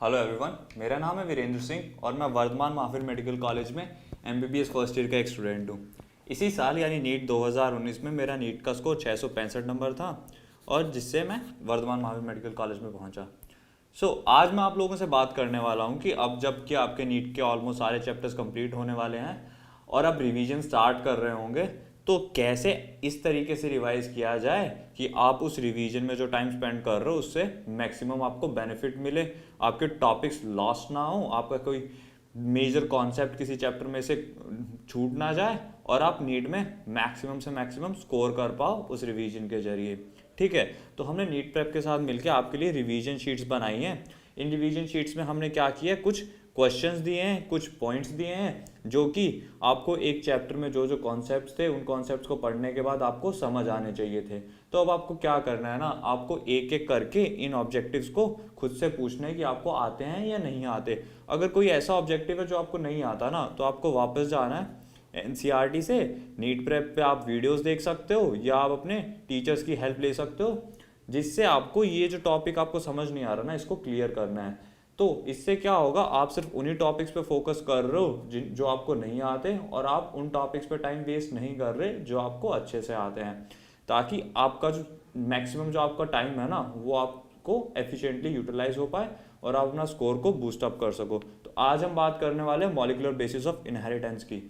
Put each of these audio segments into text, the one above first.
Hello everyone, मेरा नाम है वीरेंद्र सिंह और मैं वर्धमान महावीर मेडिकल कॉलेज में एमबीबीएस फर्स्ट ईयर का एक स्टूडेंट हूँ। इसी साल यानी नीट 2019 में मेरा नीट का स्कोर 665 नंबर था और जिससे मैं वर्धमान महावीर मेडिकल कॉलेज में पहुँचा। आज मैं आप लोगों से बात करने वाला हूँ कि अब जब कि आपके नीट के ऑलमोस्ट सारे चैप्टर्स कंप्लीट होने वाले हैं और आप रिवीजन स्टार्ट कर रहे होंगे, तो कैसे इस तरीके से रिवाइज किया जाए कि आप उस रिवीजन में जो टाइम स्पेंड कर रहे हो उससे मैक्सिमम आपको बेनिफिट मिले, आपके टॉपिक्स लॉस्ट ना हो, आपका कोई मेजर कॉन्सेप्ट किसी चैप्टर में से छूट ना जाए और आप नीट में मैक्सिमम से मैक्सिमम स्कोर कर पाओ उस रिवीजन के जरिए। ठीक है, तो हमने नीट प्रेप के साथ मिलकर आपके लिए रिवीजन शीट्स बनाई हैं। इन रिवीजन शीट्स में हमने क्या किया, कुछ क्वेश्चंस दिए हैं, कुछ पॉइंट्स दिए हैं जो कि आपको एक चैप्टर में जो जो कॉन्सेप्ट्स थे उन कॉन्सेप्ट्स को पढ़ने के बाद आपको समझ आने चाहिए थे। तो अब आपको क्या करना है ना, आपको एक एक करके इन ऑब्जेक्टिव्स को खुद से पूछना है कि आपको आते हैं या नहीं आते। अगर कोई ऐसा ऑब्जेक्टिव है जो आपको नहीं आता ना, तो आपको वापस जाना है एनसीईआरटी से। नीट प्रेप पे आप वीडियोस देख सकते हो या आप अपने टीचर्स की हेल्प ले सकते हो, जिससे आपको ये जो टॉपिक आपको समझ नहीं आ रहा ना, इसको क्लियर करना है। तो इससे क्या होगा, आप सिर्फ उन्हीं टॉपिक्स पे फोकस कर रहे हो जो आपको नहीं आते और आप उन टॉपिक्स पे टाइम वेस्ट नहीं कर रहे जो आपको अच्छे से आते हैं, ताकि आपका जो मैक्सिमम जो आपका टाइम है ना वो आपको एफिशिएंटली यूटिलाइज हो पाए और आप अपना स्कोर को बूस्ट अप कर सको। तो आज हम बात करने वाले हैं मॉलिक्यूलर बेसिस ऑफ इनहेरिटेंस की।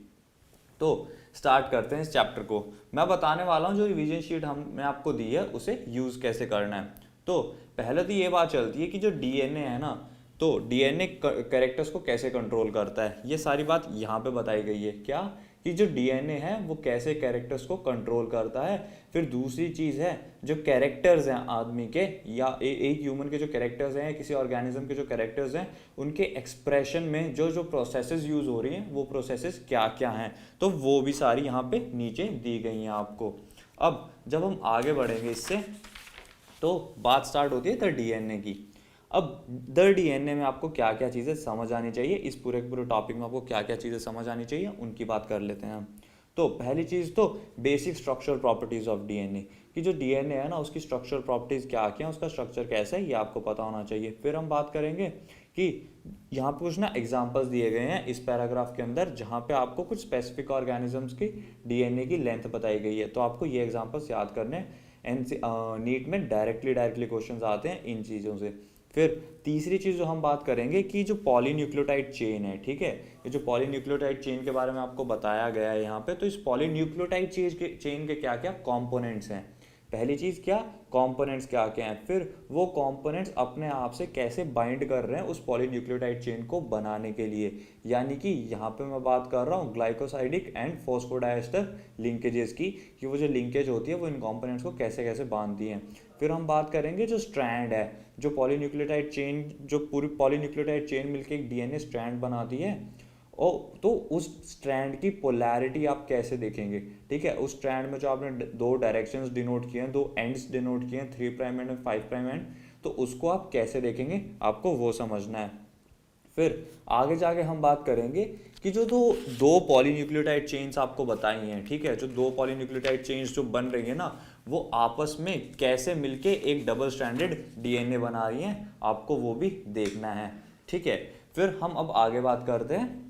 तो स्टार्ट करते हैं इस चैप्टर को। मैं बताने वाला हूँ जो रिवीजन शीट हमने आपको दी है उसे यूज़ कैसे करना है। तो पहले तो ये बात चलती है कि जो डीएनए है ना, तो डीएनए कैरेक्टर्स को कैसे कंट्रोल करता है, ये सारी बात यहाँ पे बताई गई है। क्या कि जो डीएनए है वो कैसे कैरेक्टर्स को कंट्रोल करता है। फिर दूसरी चीज़ है जो कैरेक्टर्स हैं आदमी के या एक ह्यूमन के जो कैरेक्टर्स हैं, किसी ऑर्गेनिज्म के जो कैरेक्टर्स हैं, उनके एक्सप्रेशन में जो जो प्रोसेसेस यूज़ हो रही हैं वो प्रोसेसेस क्या क्या हैं, तो वो भी सारी यहाँ पे नीचे दी गई हैं आपको। अब जब हम आगे बढ़ेंगे इससे, तो बात स्टार्ट होती है द डीएनए की। अब द डीएनए में आपको क्या क्या चीज़ें समझ आनी चाहिए, इस पूरे टॉपिक में आपको क्या क्या चीज़ें समझ आनी चाहिए उनकी बात कर लेते हैं हम। तो पहली चीज़ तो basic structural properties of DNA, कि जो डीएनए है ना उसकी स्ट्रक्चरल प्रॉपर्टीज़ क्या क्या है, उसका स्ट्रक्चर कैसा है, ये आपको पता होना चाहिए। फिर हम बात करेंगे कि यहाँ पे कुछ ना एग्जांपल्स दिए गए हैं इस पैराग्राफ के अंदर, जहाँ पे आपको कुछ स्पेसिफिक ऑर्गेनिजम्स की डीएनए की लेंथ बताई गई है। तो आपको ये एग्जांपल्स याद करने नीट में डायरेक्टली क्वेश्चंस आते हैं इन चीज़ों से। फिर तीसरी चीज़ जो हम बात करेंगे कि जो पॉलीन्यूक्लियोटाइड चेन है, ठीक है, ये जो पॉलीन्यूक्लियोटाइड चेन के बारे में आपको बताया गया है यहाँ पे, तो इस पॉलीन्यूक्लियोटाइड चेन के क्या क्या कंपोनेंट्स हैं। पहली चीज़ क्या, कंपोनेंट्स क्या क्या हैं, फिर वो कंपोनेंट्स अपने आप से कैसे बाइंड कर रहे हैं उस पॉलीन्यूक्लियोटाइड चेन को बनाने के लिए। यानी कि यहाँ पे मैं बात कर रहा हूँ ग्लाइकोसाइडिक एंड फॉस्फोडाइएस्टर लिंकेजेस की, कि वो जो लिंकेज होती है वो इन कंपोनेंट्स को कैसे कैसे बांधती हैं। फिर हम बात करेंगे जो स्ट्रैंड है, जो पॉलीन्यूक्लियोटाइड चेन, जो पूरी पॉलीन्यूक्लियोटाइड चेन मिलकर एक डीएनए स्ट्रैंड बनाती है, ओ तो उस स्ट्रैंड की पोलैरिटी आप कैसे देखेंगे। ठीक है, उस स्ट्रैंड में जो आपने दो डायरेक्शंस डिनोट किए हैं, दो एंड्स डिनोट किए हैं, 3 प्राइम एंड 5 प्राइम एंड, तो उसको आप कैसे देखेंगे, आपको वो समझना है। फिर आगे जाके हम बात करेंगे कि जो दो पॉलीन्यूक्लियोटाइड चेन्स आपको बताई हैं, ठीक है, जो दो पॉलीन्यूक्लियोटाइड चेन्स जो बन रही है ना, वो आपस में कैसे मिलके एक डबल स्ट्रैंडेड डीएनए बना रही हैं, आपको वो भी देखना है। ठीक है, फिर हम अब आगे बात करते हैं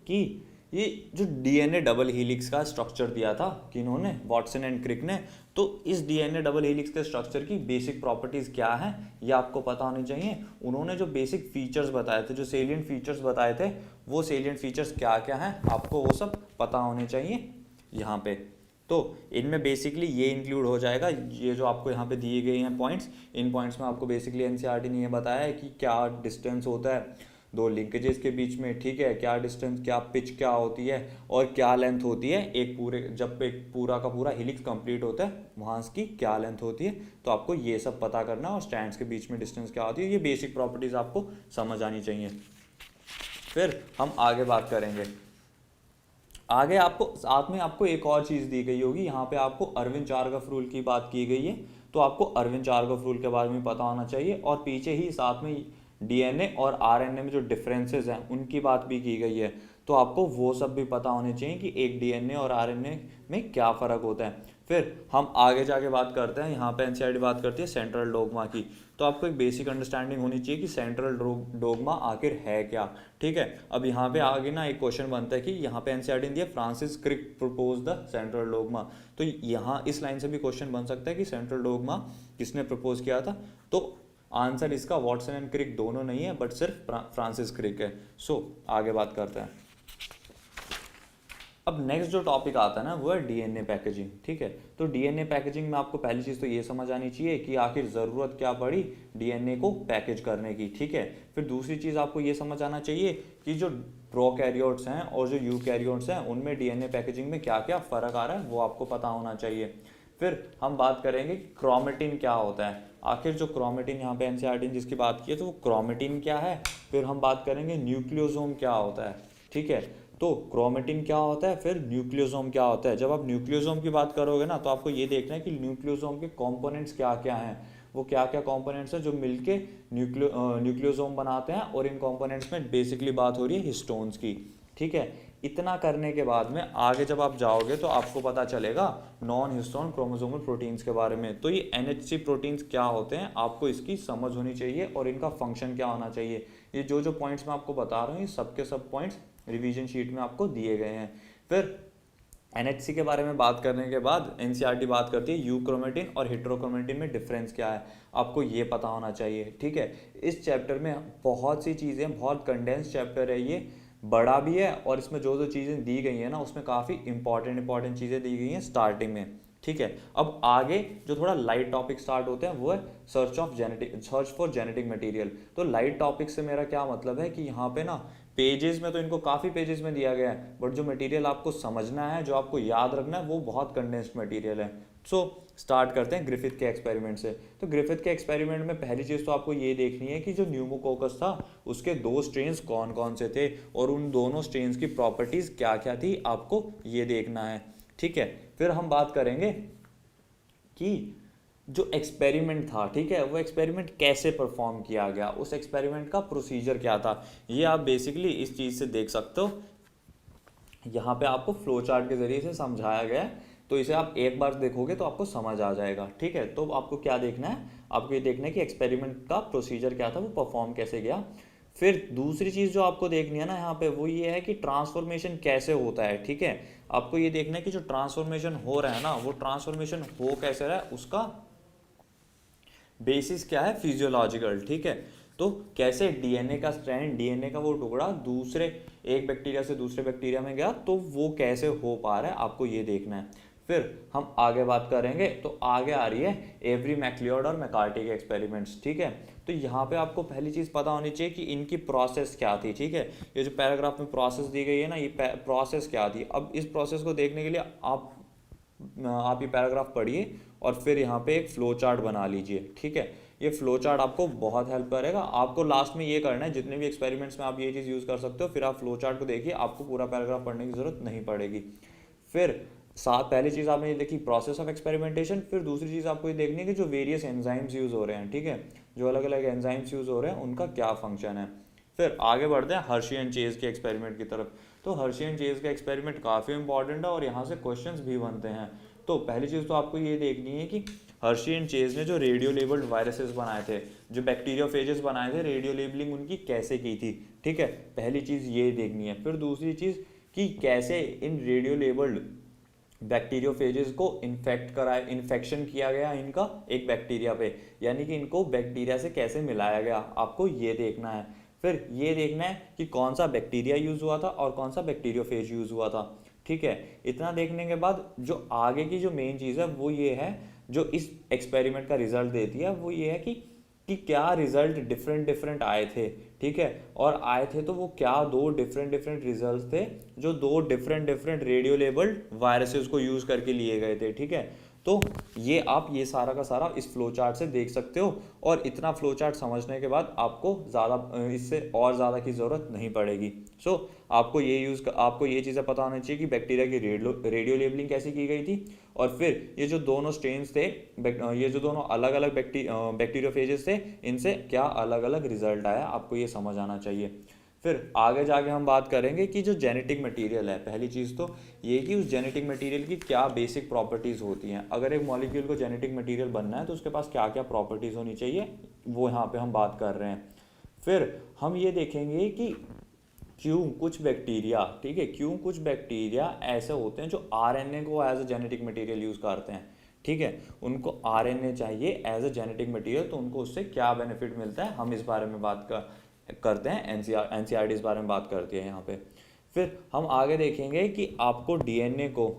कि ये जो डीएनए डबल हीलिक्स का स्ट्रक्चर दिया था कि इन्होंने वॉटसन एंड क्रिक ने, तो इस डीएनए डबल हीलिक्स के स्ट्रक्चर की बेसिक प्रॉपर्टीज़ क्या हैं ये आपको पता होनी चाहिए। उन्होंने जो बेसिक फीचर्स बताए थे, जो सेलिएंट फीचर्स बताए थे, वो सेलिएंट फीचर्स क्या क्या हैं आपको वो सब पता होने चाहिए यहाँ पे। तो इनमें बेसिकली ये इंक्लूड हो जाएगा, ये जो आपको यहाँ पे दिए गए हैं पॉइंट्स, इन पॉइंट्स में आपको बेसिकली एनसीईआरटी ने ये बताया है कि क्या डिस्टेंस होता है दो लिंकेजेस के बीच में, ठीक है, क्या डिस्टेंस, क्या पिच क्या होती है और क्या लेंथ होती है एक पूरे, जब एक पूरा का पूरा हेलिक्स कंप्लीट होता है वहाँ की क्या लेंथ होती है। तो आपको ये सब पता करना और स्ट्रैंड्स के बीच में डिस्टेंस क्या होती है, ये बेसिक प्रॉपर्टीज़ आपको समझ आनी चाहिए। फिर हम आगे बात करेंगे, आगे आपको साथ में आपको एक और चीज़ दी गई होगी, यहाँ पे आपको अरविंद चारगफ रूल की बात की गई है, तो आपको अरविंद चारगफ रूल के बारे में पता होना चाहिए। और पीछे ही साथ में डीएनए और आरएनए में जो डिफरेंसेस हैं उनकी बात भी की गई है, तो आपको वो सब भी पता होने चाहिए कि एक डीएनए और आरएनए में क्या फ़र्क होता है। फिर हम आगे जाके बात करते हैं, यहाँ पे एनसीईआरटी बात करती है सेंट्रल डोगमा की। तो आपको एक बेसिक अंडरस्टैंडिंग होनी चाहिए कि सेंट्रल डोगमा आखिर है क्या। ठीक है, अब यहाँ पे आगे ना एक क्वेश्चन बनता है कि यहाँ पे एनसीईआरटी ने दिया Francis Crick propose the central dogma. तो यहाँ इस लाइन से भी क्वेश्चन बन सकता है कि सेंट्रल डोगमा किसने प्रपोज किया था। तो आंसर इसका वॉटसन एंड क्रिक दोनों नहीं है, बट सिर्फ फ्रांसिस क्रिक है। सो आगे बात करते हैं। अब नेक्स्ट जो टॉपिक आता है ना वो है डीएनए पैकेजिंग। ठीक है, तो डीएनए पैकेजिंग में आपको पहली चीज़ तो ये समझ आनी चाहिए कि आखिर ज़रूरत क्या पड़ी डीएनए को पैकेज करने की। ठीक है, फिर दूसरी चीज़ आपको ये समझ आना चाहिए कि जो प्रोकैरियोट्स हैं और जो यूकैरियोट्स हैं उनमें डीएनए पैकेजिंग में क्या क्या फ़र्क आ रहा है वो आपको पता होना चाहिए। फिर हम बात करेंगे कि क्रोमेटिन क्या होता है। आखिर जो क्रोमेटिन यहाँ पे एनसीईआरटी ने जिसकी बात की है तो वो क्रोमेटिन क्या है। फिर हम बात करेंगे न्यूक्लियोसोम क्या होता है। ठीक है, तो क्रोमेटिन क्या होता है, फिर न्यूक्लियोसोम क्या होता है। जब आप न्यूक्लियोसोम की बात करोगे ना तो आपको ये देखना है कि न्यूक्लियोसोम के कंपोनेंट्स क्या क्या हैं, वो क्या क्या कंपोनेंट्स हैं जो मिलके न्यूक्लियोसोम बनाते हैं, और इन कंपोनेंट्स में बेसिकली बात हो रही है हिस्टोन्स की। ठीक है, इतना करने के बाद में आगे जब आप जाओगे तो आपको पता चलेगा नॉन हिस्टोन क्रोमोसोमल प्रोटीन्स के बारे में। तो ये एनएचसी प्रोटीन्स क्या होते हैं आपको इसकी समझ होनी चाहिए और इनका फंक्शन क्या होना चाहिए। ये जो पॉइंट्स मैं आपको बता रहा हूँ ये सबके सब पॉइंट्स रिवीजन शीट में आपको दिए गए हैं। फिर एनएचसी के बारे में बात करने के बाद एनसीईआरटी बात करती है यूक्रोमेटिन और हेट्रोक्रोमेटिन में डिफरेंस क्या है, आपको ये पता होना चाहिए। ठीक है, इस चैप्टर में बहुत सी चीज़ें, बहुत कंडेंस चैप्टर है, ये बड़ा भी है और इसमें जो चीज़ें दी गई हैं ना उसमें काफ़ी इंपॉर्टेंट चीज़ें दी गई हैं स्टार्टिंग में। ठीक है, अब आगे जो थोड़ा लाइट टॉपिक स्टार्ट होते हैं वो है सर्च फॉर जेनेटिक मटेरियल। तो लाइट टॉपिक से मेरा क्या मतलब है कि यहाँ पे ना पेजेस में तो इनको काफ़ी पेजेस में दिया गया है, बट जो मटेरियल आपको समझना है, जो आपको याद रखना है वो बहुत कंडेंस्ड मटेरियल है। सो स्टार्ट करते हैं ग्रिफिथ के एक्सपेरिमेंट से। तो ग्रिफिथ के एक्सपेरिमेंट में पहली चीज़ तो आपको ये देखनी है कि जो न्यूमोकोकस था उसके 2 स्ट्रेन्स कौन कौन से थे और उन दोनों स्ट्रेन्स की प्रॉपर्टीज़ क्या क्या थी आपको ये देखना है। ठीक है, फिर हम बात करेंगे कि जो एक्सपेरिमेंट था, ठीक है, वो एक्सपेरिमेंट कैसे परफॉर्म किया गया, उस एक्सपेरिमेंट का प्रोसीजर क्या था। ये आप बेसिकली इस चीज़ से देख सकते हो, यहाँ पे आपको फ्लो चार्ट के ज़रिए से समझाया गया है, तो इसे आप एक बार देखोगे तो आपको समझ आ जाएगा। ठीक है, तो आपको क्या देखना है, आपको ये देखना है कि एक्सपेरिमेंट का प्रोसीजर क्या था, वो परफॉर्म कैसे गया। फिर दूसरी चीज़ जो आपको देखनी है ना यहाँ पे वो ये है कि ट्रांसफॉर्मेशन कैसे होता है। ठीक है, आपको ये देखना है कि जो ट्रांसफॉर्मेशन हो रहा है ना वो ट्रांसफॉर्मेशन हो कैसे रहा है, उसका बेसिस क्या है, फिजियोलॉजिकल। ठीक है, तो कैसे डीएनए का स्ट्रैंड, डीएनए का वो टुकड़ा दूसरे एक बैक्टीरिया से दूसरे बैक्टीरिया में गया, तो वो कैसे हो पा रहा है आपको ये देखना है। फिर हम आगे बात करेंगे, तो आगे आ रही है एवरी मैक्लियोड और मैकार्टी के एक्सपेरिमेंट्स। ठीक है, तो यहाँ पे आपको पहली चीज़ पता होनी चाहिए कि इनकी प्रोसेस क्या थी। ठीक है, ये जो पैराग्राफ में प्रोसेस दी गई है ना, ये प्रोसेस क्या थी। अब इस प्रोसेस को देखने के लिए आप ये पैराग्राफ पढ़िए और फिर यहाँ पे एक फ्लो चार्ट बना लीजिए। ठीक है, ये फ्लो चार्ट आपको बहुत हेल्प करेगा। आपको लास्ट में ये करना है, जितने भी एक्सपेरिमेंट्स में आप ये चीज़ यूज़ कर सकते हो, फिर आप फ्लो चार्ट को देखिए, आपको पूरा पैराग्राफ पढ़ने की ज़रूरत नहीं पड़ेगी। फिर पहली चीज़ आपने ये देखी प्रोसेस ऑफ एक्सपेरिमेंटेशन। फिर दूसरी चीज़ आपको ये देखनी है कि जो वेरियस एंजाइम्स यूज़ हो रहे हैं, ठीक है, जो अलग अलग एंजाइम्स यूज़ हो रहे हैं उनका क्या फंक्शन है। फिर आगे बढ़ते हैं हर्शी एंड चेज के एक्सपेरिमेंट की तरफ। तो हर्शी एंड चेज का एक्सपेरिमेंट काफ़ी इंपॉर्टेंट है और यहाँ से क्वेश्चंस भी बनते हैं। तो पहली चीज़ तो आपको ये देखनी है कि हर्शी एंड चेज ने जो रेडियो लेबल्ड वायरसेस बनाए थे, जो बैक्टीरियोफेजेस बनाए थे, रेडियो लेबलिंग उनकी कैसे की थी। ठीक है, पहली चीज़ ये देखनी है। फिर दूसरी चीज़ कि कैसे इन रेडियो लेबल्ड बैक्टीरियोफेजेस को इन्फेक्शन किया गया इनका एक बैक्टीरिया पे, यानी कि इनको बैक्टीरिया से कैसे मिलाया गया, आपको ये देखना है। फिर ये देखना है कि कौन सा बैक्टीरिया यूज़ हुआ था और कौन सा बैक्टीरियोफेज यूज़ हुआ था। ठीक है, इतना देखने के बाद जो आगे की जो मेन चीज़ है वो ये है, जो इस एक्सपेरिमेंट का रिजल्ट देती है वो ये है कि क्या रिजल्ट डिफरेंट आए थे। ठीक है, और आए थे तो वो क्या 2 डिफरेंट रिजल्ट थे जो 2 डिफरेंट रेडियो लेबल्ड वायरसेस को यूज़ करके लिए गए थे। ठीक है, तो ये आप ये सारा का सारा इस फ्लो चार्ट से देख सकते हो, और इतना फ्लो चार्ट समझने के बाद आपको ज़्यादा इससे और ज़्यादा की ज़रूरत नहीं पड़ेगी। सो आपको ये चीज़ें पता होनी चाहिए कि बैक्टीरिया की रेडियो लेबलिंग कैसे की गई थी, और फिर ये जो दोनों स्ट्रेन्स थे, ये जो दोनों अलग अलग बैक्टीरियोफेजेस थे, इनसे क्या अलग अलग रिजल्ट आया, आपको ये समझ आना चाहिए। फिर आगे जाके हम बात करेंगे कि जो जेनेटिक मटेरियल है, पहली चीज़ तो ये कि उस जेनेटिक मटेरियल की क्या बेसिक प्रॉपर्टीज़ होती हैं। अगर एक मॉलिक्यूल को जेनेटिक मटेरियल बनना है तो उसके पास क्या क्या प्रॉपर्टीज़ होनी चाहिए, वो यहाँ पे हम बात कर रहे हैं। फिर हम ये देखेंगे कि क्यों कुछ बैक्टीरिया, ठीक है, क्यों कुछ बैक्टीरिया ऐसे होते हैं जो आरएनए को as a genetic material use करते हैं, ठीक है, उनको आरएनए चाहिए एज अ जेनेटिक मटेरियल, तो उनको उससे क्या बेनिफिट मिलता है, हम इस बारे में बात करते हैं। एनसीईआरटी इस बारे में बात करती है यहाँ पे। फिर हम आगे देखेंगे कि आपको डीएनए को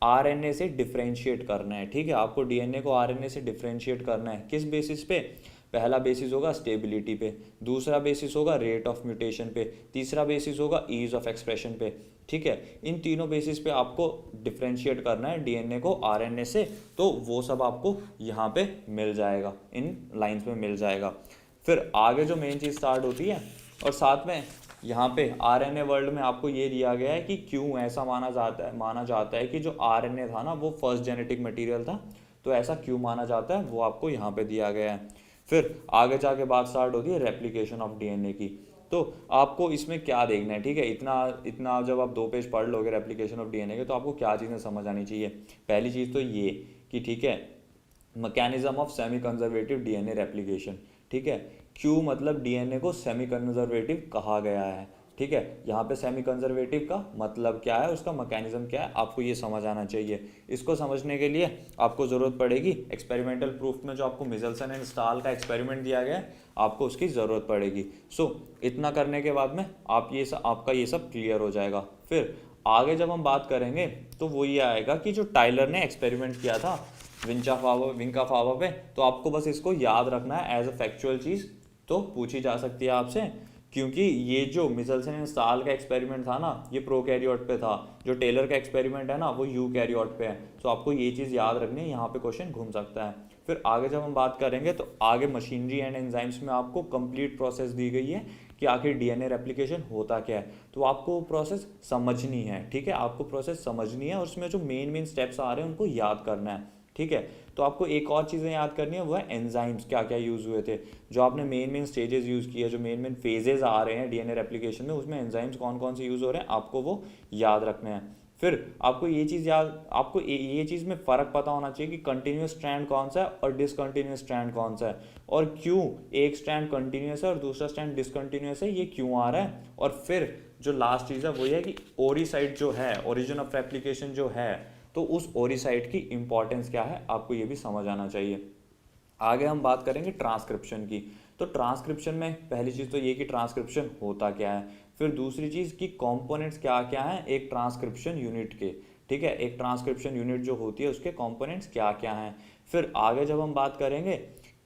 आरएनए से डिफरेंशिएट करना है, ठीक है, आपको डीएनए को आरएनए से डिफरेंशिएट करना है। किस बेसिस पे? पहला बेसिस होगा स्टेबिलिटी पे, दूसरा बेसिस होगा रेट ऑफ म्यूटेशन पे, तीसरा बेसिस होगा ईज ऑफ एक्सप्रेशन पे, ठीक है। इन तीनों बेसिस पे आपको डिफरेंशिएट करना है डीएनए को आरएनए से, तो वो सब आपको यहाँ पे मिल जाएगा, इन लाइंस में मिल जाएगा। फिर आगे जो मेन चीज़ स्टार्ट होती है, और साथ में यहाँ पे आरएनए वर्ल्ड में आपको ये दिया गया है कि क्यों ऐसा माना जाता है कि जो आरएनए था ना वो फर्स्ट जेनेटिक मटेरियल था, तो ऐसा क्यों माना जाता है वो आपको यहाँ पे दिया गया है। फिर आगे जाके बात स्टार्ट होती है रेप्लिकेशन ऑफ डीएनए की। तो आपको इसमें क्या देखना है, ठीक है, इतना इतना जब आप 2 पेज पढ़ लोगे रेप्लिकेशन ऑफ डीएनए के, तो आपको क्या चीज़ें समझ आनी चाहिए। पहली चीज़ तो ये कि ठीक है, mechanism of semi conservative DNA replication, ठीक है, क्यों मतलब डीएनए को सेमी कंजर्वेटिव कहा गया है, ठीक है, यहाँ पे सेमी कंजर्वेटिव का मतलब क्या है, उसका मैकेनिज्म क्या है, आपको ये समझ आना चाहिए। इसको समझने के लिए आपको ज़रूरत पड़ेगी एक्सपेरिमेंटल प्रूफ में जो आपको मिचेल्सन एंड स्टाल का एक्सपेरिमेंट दिया गया है, आपको उसकी ज़रूरत पड़ेगी। इतना करने के बाद में आपका ये सब क्लियर हो जाएगा। फिर आगे जब हम बात करेंगे तो वो ये आएगा कि जो टाइलर ने एक्सपेरिमेंट किया था विंका फावा पे, तो आपको बस इसको याद रखना है एज अ फैक्चुअल चीज़, तो पूछी जा सकती है आपसे, क्योंकि ये जो मिचेल्सन एंड स्टाल का एक्सपेरिमेंट था ना ये प्रोकैरियोट पे था, जो टेलर का एक्सपेरिमेंट है ना वो यूकैरियोट पे है, तो आपको ये चीज़ याद रखनी है, यहाँ पे क्वेश्चन घूम सकता है। फिर आगे जब हम बात करेंगे तो आगे मशीनरी एंड एंजाइम्स में आपको कंप्लीट प्रोसेस दी गई है कि आखिर डीएनए रेप्लिकेशन होता क्या है, तो आपको प्रोसेस समझनी है, ठीक है, आपको प्रोसेस समझनी है और उसमें जो मेन स्टेप्स आ रहे हैं उनको याद करना है, ठीक है। तो आपको एक और चीज़ें याद करनी है, वो है एंजाइम्स क्या क्या यूज़ हुए थे, जो आपने मेन स्टेजेस यूज़ किए, जो मेन फेजेस आ रहे हैं डीएनए रेप्लिकेशन में, उसमें एंजाइम्स कौन कौन से यूज़ हो रहे हैं आपको वो याद रखने हैं। फिर आपको ये चीज़ में फ़र्क पता होना चाहिए कि कंटिन्यूस स्ट्रैंड कौन सा है और डिसकंटिन्यूस स्ट्रैंड कौन सा है, और क्यों एक स्ट्रैंड कंटिन्यूस है और दूसरा स्ट्रैंड डिसकंटिन्यूस है, ये क्यों आ रहा है। और फिर जो लास्ट चीज़ है वो ये है कि ओरिसाइट जो है, ओरिजिन ऑफ रेप्लिकेशन जो है, तो उस ओरिसाइट की इंपॉर्टेंस क्या है आपको ये भी समझ आना चाहिए। आगे हम बात करेंगे ट्रांसक्रिप्शन की। तो ट्रांसक्रिप्शन में पहली चीज़ तो ये कि ट्रांसक्रिप्शन होता क्या है, फिर दूसरी चीज़ कि कंपोनेंट्स क्या क्या हैं एक ट्रांसक्रिप्शन यूनिट के, ठीक है, एक ट्रांसक्रिप्शन यूनिट जो होती है उसके कंपोनेंट्स क्या क्या हैं। फिर आगे जब हम बात करेंगे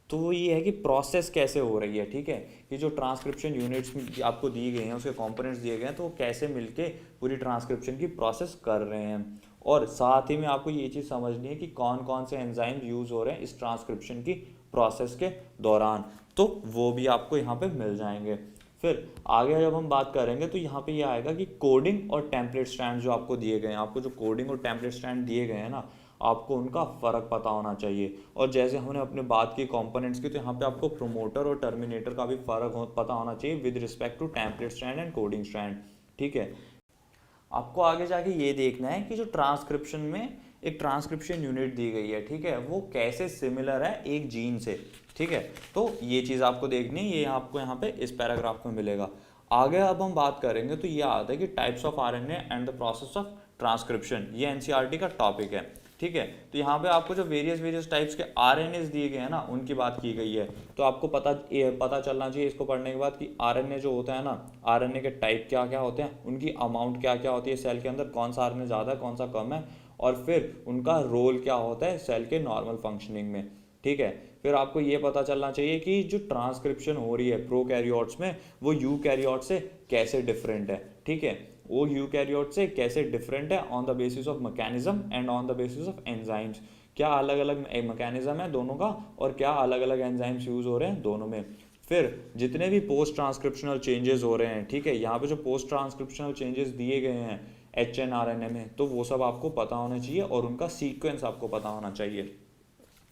तो वो ये है कि प्रोसेस कैसे हो रही है, ठीक है, कि जो ट्रांसक्रिप्शन यूनिट्स आपको दिए गए हैं उसके कंपोनेंट्स दिए गए हैं, तो वो कैसे मिलके पूरी ट्रांसक्रिप्शन की प्रोसेस कर रहे हैं। और साथ ही में आपको ये चीज़ समझनी है कि कौन कौन से एंजाइम यूज़ हो रहे हैं इस ट्रांसक्रिप्शन की प्रोसेस के दौरान, तो वो भी आपको यहाँ पे मिल जाएंगे। फिर आगे जब हम बात करेंगे तो यहाँ पे ये आएगा कि कोडिंग और टेम्पलेट स्टैंड जो आपको दिए गए हैं, आपको जो कोडिंग और टेम्पलेट स्टैंड दिए गए हैं ना, आपको उनका फ़र्क पता होना चाहिए। और जैसे हमने अपने बात की कंपोनेंट्स की, तो यहाँ पे आपको प्रोमोटर और टर्मिनेटर का भी पता होना चाहिए with respect to template strand and coding strand, ठीक है। आपको आगे जाके ये देखना है कि जो ट्रांसक्रिप्शन में एक ट्रांसक्रिप्शन यूनिट दी गई है, ठीक है, वो कैसे सिमिलर है एक जीन से, ठीक है, तो ये चीज़ आपको देखनी है, ये आपको यहाँ पे इस पैराग्राफ में मिलेगा। आगे अब हम बात करेंगे तो ये आता है कि types of RNA and the process of transcription, ये एनसीईआरटी का टॉपिक है, ठीक है। तो यहाँ पे आपको जो वेरियस टाइप्स के आरएनएस दिए गए हैं ना उनकी बात की गई है, तो आपको पता चलना चाहिए इसको पढ़ने के बाद कि आरएनए जो होता है ना, आरएनए के टाइप क्या क्या होते हैं, उनकी अमाउंट क्या क्या होती है सेल के अंदर, कौन सा आरएनए ज़्यादा है कौन सा कम है, और फिर उनका रोल क्या होता है सेल के नॉर्मल फंक्शनिंग में, ठीक है। फिर आपको ये पता चलना चाहिए कि जो ट्रांसक्रिप्शन हो रही है प्रोकैरियोट्स में वो यूकैरियोट से कैसे डिफरेंट है, ठीक है, वो यूकैरियोट से कैसे डिफरेंट है on the basis of mechanism and on the basis of enzymes, क्या अलग अलग मैकेनिज्म है दोनों का और क्या अलग अलग एंजाइम्स यूज हो रहे हैं दोनों में। फिर जितने भी पोस्ट ट्रांसक्रिप्शनल चेंजेस हो रहे हैं, ठीक है, यहाँ पे जो पोस्ट ट्रांसक्रिप्शनल चेंजेस दिए गए हैं एचएनआरएनए में, तो वो सब आपको पता होना चाहिए और उनका सीक्वेंस आपको पता होना चाहिए।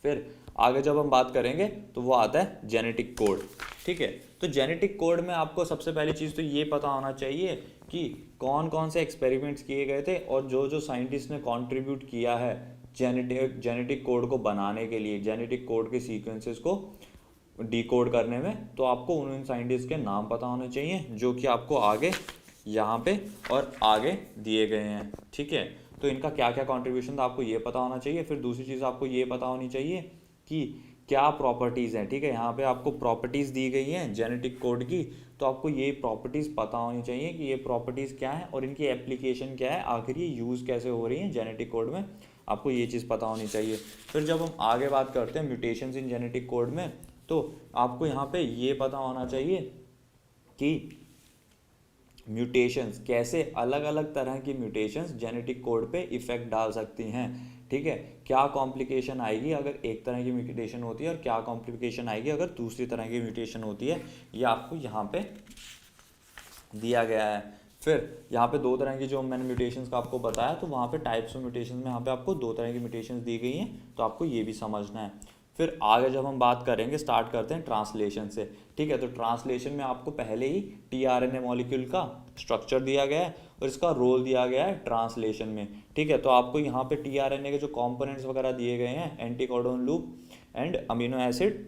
फिर आगे जब हम बात करेंगे तो वो आता है जेनेटिक कोड। ठीक है, तो जेनेटिक कोड में आपको सबसे पहली चीज़ तो ये पता होना चाहिए कि कौन कौन से एक्सपेरिमेंट्स किए गए थे और जो जो साइंटिस्ट ने कंट्रीब्यूट किया है जेनेटिक कोड को बनाने के लिए, जेनेटिक कोड के सीक्वेंसेस को डिकोड करने में, तो आपको उन साइंटिस्ट के नाम पता होने चाहिए जो कि आपको आगे यहाँ पे और आगे दिए गए हैं। ठीक है, तो इनका क्या क्या कंट्रीब्यूशन था आपको ये पता होना चाहिए। फिर दूसरी चीज़ आपको ये पता होनी चाहिए कि क्या प्रॉपर्टीज़ हैं। ठीक है, यहाँ पे आपको प्रॉपर्टीज़ दी गई हैं जेनेटिक कोड की, तो आपको ये प्रॉपर्टीज़ पता होनी चाहिए कि ये प्रॉपर्टीज़ क्या है और इनकी एप्लीकेशन क्या है, आखिर ये यूज़ कैसे हो रही है जेनेटिक कोड में, आपको ये चीज़ पता होनी चाहिए। फिर जब हम आगे बात करते हैं म्यूटेशंस इन जेनेटिक कोड में, तो आपको यहाँ पे ये पता होना चाहिए कि म्यूटेशंस कैसे, अलग अलग तरह की म्यूटेशंस जेनेटिक कोड पे इफ़ेक्ट डाल सकती हैं। ठीक है, क्या कॉम्प्लिकेशन आएगी अगर एक तरह की म्यूटेशन होती है और क्या कॉम्प्लिकेशन आएगी अगर दूसरी तरह की म्यूटेशन होती है, ये आपको यहाँ पे दिया गया है। फिर यहाँ पे दो तरह की जो मैंने म्यूटेशंस का आपको बताया, तो वहाँ पे टाइप्स ऑफ म्यूटेशंस में यहाँ पे आपको दो तरह की म्यूटेशंस दी गई हैं, तो आपको ये भी समझना है। फिर आगे जब हम बात करेंगे, स्टार्ट करते हैं ट्रांसलेशन से। ठीक है, तो ट्रांसलेशन में आपको पहले ही टीआरएनए मॉलिक्यूल का स्ट्रक्चर दिया गया है और इसका रोल दिया गया है ट्रांसलेशन में। ठीक है, तो आपको यहाँ पे टीआरएनए के जो कंपोनेंट्स वगैरह दिए गए हैं, anticodon loop and amino acid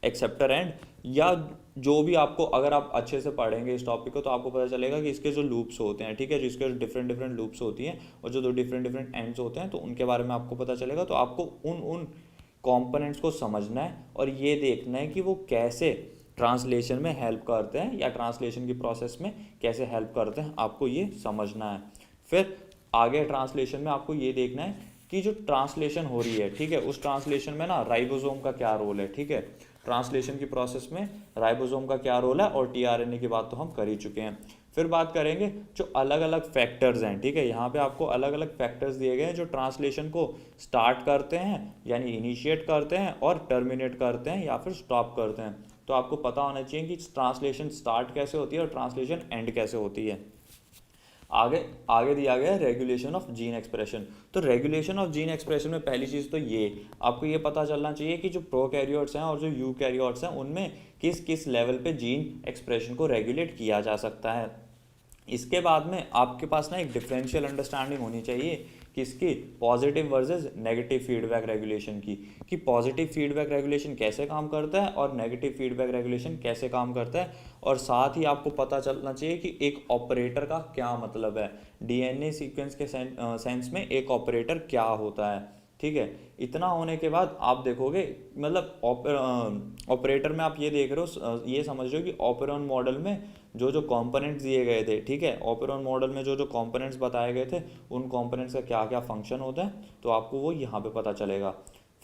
acceptor and, या जो भी आपको, अगर आप अच्छे से पढ़ेंगे इस टॉपिक को तो आपको पता चलेगा कि इसके जो लूप्स होते हैं, ठीक है, जिसके डिफरेंट डिफरेंट लूप्स होती हैं और जो दो डिफरेंट डिफरेंट एंड्स होते हैं, तो उनके बारे में आपको पता चलेगा। तो आपको उन उन कंपोनेंट्स को समझना है और ये देखना है कि वो कैसे ट्रांसलेशन में हेल्प करते हैं या ट्रांसलेशन की प्रोसेस में कैसे हेल्प करते हैं, आपको ये समझना है। फिर आगे ट्रांसलेशन में आपको ये देखना है कि जो ट्रांसलेशन हो रही है, ठीक है, उस ट्रांसलेशन में ना राइबोसोम का क्या रोल है। ठीक है, ट्रांसलेशन की प्रोसेस में राइबोसोम का क्या रोल है, और टीआरएनए की बात तो हम कर ही चुके हैं। फिर बात करेंगे जो अलग अलग फैक्टर्स हैं। ठीक है, यहाँ पे आपको अलग अलग फैक्टर्स दिए गए हैं जो ट्रांसलेशन को स्टार्ट करते हैं यानी इनिशिएट करते हैं और टर्मिनेट करते हैं या फिर स्टॉप करते हैं। तो आपको पता होना चाहिए कि ट्रांसलेशन स्टार्ट कैसे होती है और ट्रांसलेशन एंड कैसे होती है। आगे आगे दिया गया है रेगुलेशन ऑफ जीन एक्सप्रेशन। तो रेगुलेशन ऑफ जीन एक्सप्रेशन में पहली चीज़ तो ये आपको ये पता चलना चाहिए कि जो प्रोकैरियोट्स हैं और जो यूकैरियोट्स हैं उनमें किस किस लेवल पे जीन एक्सप्रेशन को रेगुलेट किया जा सकता है। इसके बाद में आपके पास ना एक डिफरेंशियल अंडरस्टैंडिंग होनी चाहिए किसकी, positive versus negative feedback regulation की, कि पॉजिटिव फीडबैक रेगुलेशन कैसे काम करता है और नेगेटिव फीडबैक रेगुलेशन कैसे काम करता है। और साथ ही आपको पता चलना चाहिए कि एक ऑपरेटर का क्या मतलब है, डीएनए सीक्वेंस के सेंस में एक ऑपरेटर क्या होता है। ठीक है, इतना होने के बाद आप देखोगे, मतलब ऑपरेटर में आप ये देख रहे हो, ये समझ रहे हो कि ऑपरेरन मॉडल में जो जो कंपोनेंट्स दिए गए थे, ठीक है, ऑपरेरन मॉडल में जो जो कंपोनेंट्स बताए गए थे उन कंपोनेंट्स का क्या क्या फंक्शन होता है, तो आपको वो यहाँ पे पता चलेगा।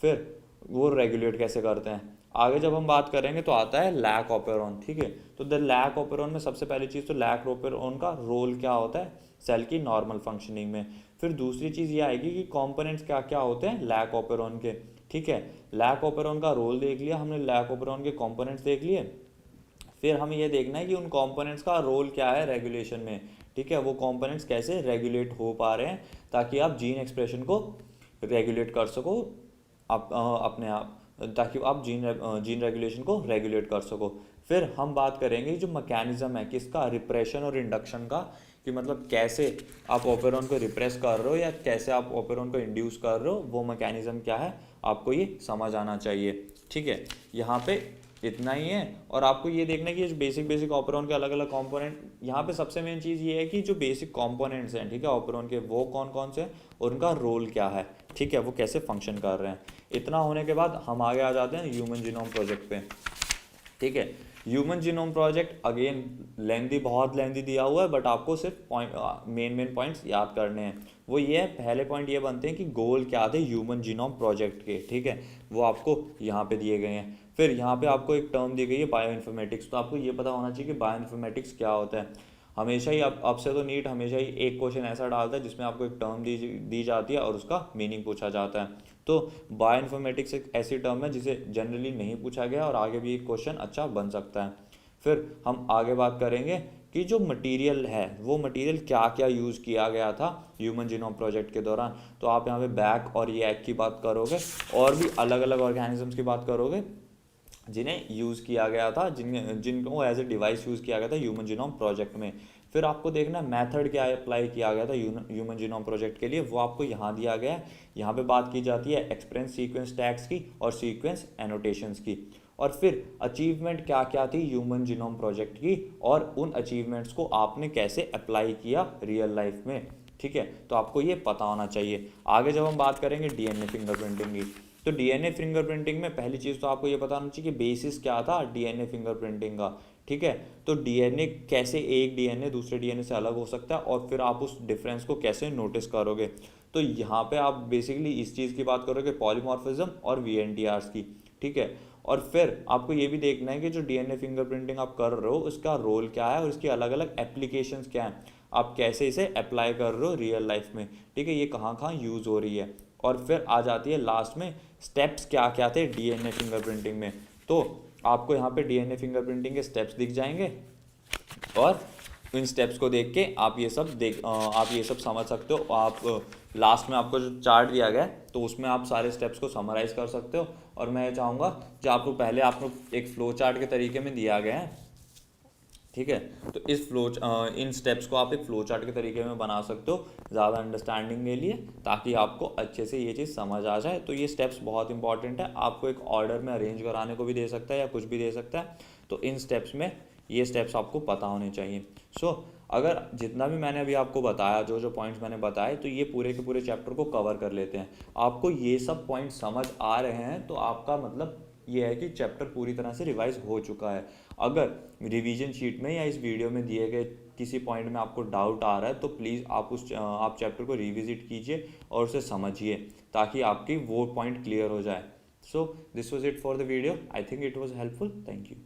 फिर वो रेगुलेट कैसे करते हैं। आगे जब हम बात करेंगे तो आता है लैक ऑपरेरन। ठीक है, तो द लैक ऑपरेरन में सबसे पहली चीज़ तो लैक ऑपरेरन का रोल क्या होता है सेल की नॉर्मल फंक्शनिंग में। फिर दूसरी चीज़ ये आएगी कि कंपोनेंट्स क्या क्या होते हैं लैक ऑपरेरन के। ठीक है, लैक ऑपरेरन का रोल देख लिया हमने, लैक ऑपरेरन के कंपोनेंट्स देख लिए। फिर हमें ये देखना है कि उन कंपोनेंट्स का रोल क्या है रेगुलेशन में। ठीक है, वो कंपोनेंट्स कैसे रेगुलेट हो पा रहे हैं ताकि आप जीन एक्सप्रेशन को रेगुलेट कर सको आप अपने आप, ताकि आप जीन रेगुलेशन को रेगुलेट कर सको। फिर हम बात करेंगे जो मैकेनिज्म है किसका, रिप्रेशन और इंडक्शन का, कि मतलब कैसे आप ऑपरेरन को रिप्रेस कर रहे हो या कैसे आप ऑपरेरन को इंड्यूस कर रहे हो, वो मैकेनिज्म क्या है आपको ये समझ आना चाहिए। ठीक है, यहाँ पे इतना ही है। और आपको ये देखना है कि जो बेसिक ऑपरेरन के अलग अलग कंपोनेंट, यहाँ पे सबसे मेन चीज़ ये है कि जो बेसिक कंपोनेंट्स हैं, ठीक है, ऑपरेरन के, वो कौन कौन से हैं और उनका रोल क्या है। ठीक है, वो कैसे फंक्शन कर रहे हैं। इतना होने के बाद हम आगे आ जाते हैं ह्यूमन जीनोम प्रोजेक्ट पे। ठीक है, ह्यूमन जीनोम प्रोजेक्ट अगेन लेंदी, बहुत लेंदी दिया हुआ है, बट आपको सिर्फ मेन पॉइंट्स याद करने हैं। वो ये है, पहले पॉइंट ये बनते हैं कि गोल क्या थे ह्यूमन जीनोम प्रोजेक्ट के। ठीक है, वो आपको यहाँ पे दिए गए हैं। फिर यहाँ पे आपको एक टर्म दी गई है बायो इन्फॉर्मेटिक्स। तो आपको ये पता होना चाहिए कि बायो इन्फॉर्मेटिक्स क्या होता है। हमेशा ही अब से तो नीट हमेशा ही एक क्वेश्चन ऐसा डालता है जिसमें आपको एक टर्म दी जाती है और उसका मीनिंग पूछा जाता है। तो बायो इन्फॉर्मेटिक्स एक ऐसी टर्म है जिसे जनरली नहीं पूछा गया और आगे भी एक क्वेश्चन अच्छा बन सकता है। फिर हम आगे बात करेंगे कि जो मटेरियल है वो मटेरियल क्या क्या यूज़ किया गया था ह्यूमन जीनोम प्रोजेक्ट के दौरान। तो आप यहाँ पे बैक और ये एग की बात करोगे और भी अलग अलग ऑर्गेनिजम्स की बात करोगे जिन्हें यूज़ किया गया था, जिनको एज ए डिवाइस यूज़ किया गया था ह्यूमन जीनोम प्रोजेक्ट में। फिर आपको देखना मेथड क्या अप्लाई किया गया था ह्यूमन जीनोम प्रोजेक्ट के लिए, वो आपको यहाँ दिया गया है। यहाँ पे बात की जाती है एक्सपेरेंस सीक्वेंस टैग्स की और सीक्वेंस एनोटेशंस की। और फिर अचीवमेंट क्या क्या थी ह्यूमन जीनोम प्रोजेक्ट की, और उन अचीवमेंट्स को आपने कैसे अप्लाई किया रियल लाइफ में। ठीक है, तो आपको ये पता होना चाहिए। आगे जब हम बात करेंगे डीएनए फिंगरप्रिंटिंग की, तो डीएनए फिंगरप्रिंटिंग में पहली चीज़ तो आपको ये पता होना चाहिए कि बेसिस क्या था डीएनए फिंगरप्रिंटिंग का। ठीक है, तो डीएनए कैसे एक डीएनए दूसरे डीएनए से अलग हो सकता है और फिर आप उस डिफरेंस को कैसे नोटिस करोगे। तो यहाँ पे आप बेसिकली इस चीज़ की बात करोगे पॉलीमॉर्फिज्म और वीएनटीआरस की। ठीक है, और फिर आपको ये भी देखना है कि जो डीएनए फिंगरप्रिंटिंग आप कर रहे हो उसका रोल क्या है और इसकी अलग अलग एप्लीकेशंस क्या हैं, आप कैसे इसे अप्लाई कर रहे हो रियल लाइफ में। ठीक है, ये कहाँ कहाँ यूज़ हो रही है। और फिर आ जाती है लास्ट में स्टेप्स क्या क्या थे डीएनए फिंगरप्रिंटिंग में। तो आपको यहाँ पे डीएनए फिंगरप्रिंटिंग के स्टेप्स दिख जाएंगे और इन स्टेप्स को देख के आप ये सब समझ सकते हो। आप लास्ट में आपको जो चार्ट दिया गया है तो उसमें आप सारे स्टेप्स को समराइज कर सकते हो। और मैं चाहूँगा जो आपको पहले आपको एक फ्लो चार्ट के तरीके में दिया गया है, ठीक है, तो इन स्टेप्स को आप एक फ्लो चार्ट के तरीके में बना सकते हो ज़्यादा अंडरस्टैंडिंग के लिए, ताकि आपको अच्छे से ये चीज़ समझ आ जाए। तो ये स्टेप्स बहुत इंपॉर्टेंट है, आपको एक ऑर्डर में अरेंज कराने को भी दे सकता है या कुछ भी दे सकता है। तो इन स्टेप्स में ये स्टेप्स आपको पता होने चाहिए। अगर जितना भी मैंने अभी आपको बताया, जो जो पॉइंट्स मैंने बताए, तो ये पूरे के पूरे चैप्टर को कवर कर लेते हैं। आपको ये सब पॉइंट्स समझ आ रहे हैं तो आपका मतलब ये है कि चैप्टर पूरी तरह से रिवाइज हो चुका है। अगर रिवीजन शीट में या इस वीडियो में दिए गए किसी पॉइंट में आपको डाउट आ रहा है तो प्लीज़ आप चैप्टर को रिविजिट कीजिए और उसे समझिए ताकि आपकी वो पॉइंट क्लियर हो जाए। So this was it for the video. I think it was helpful. Thank you.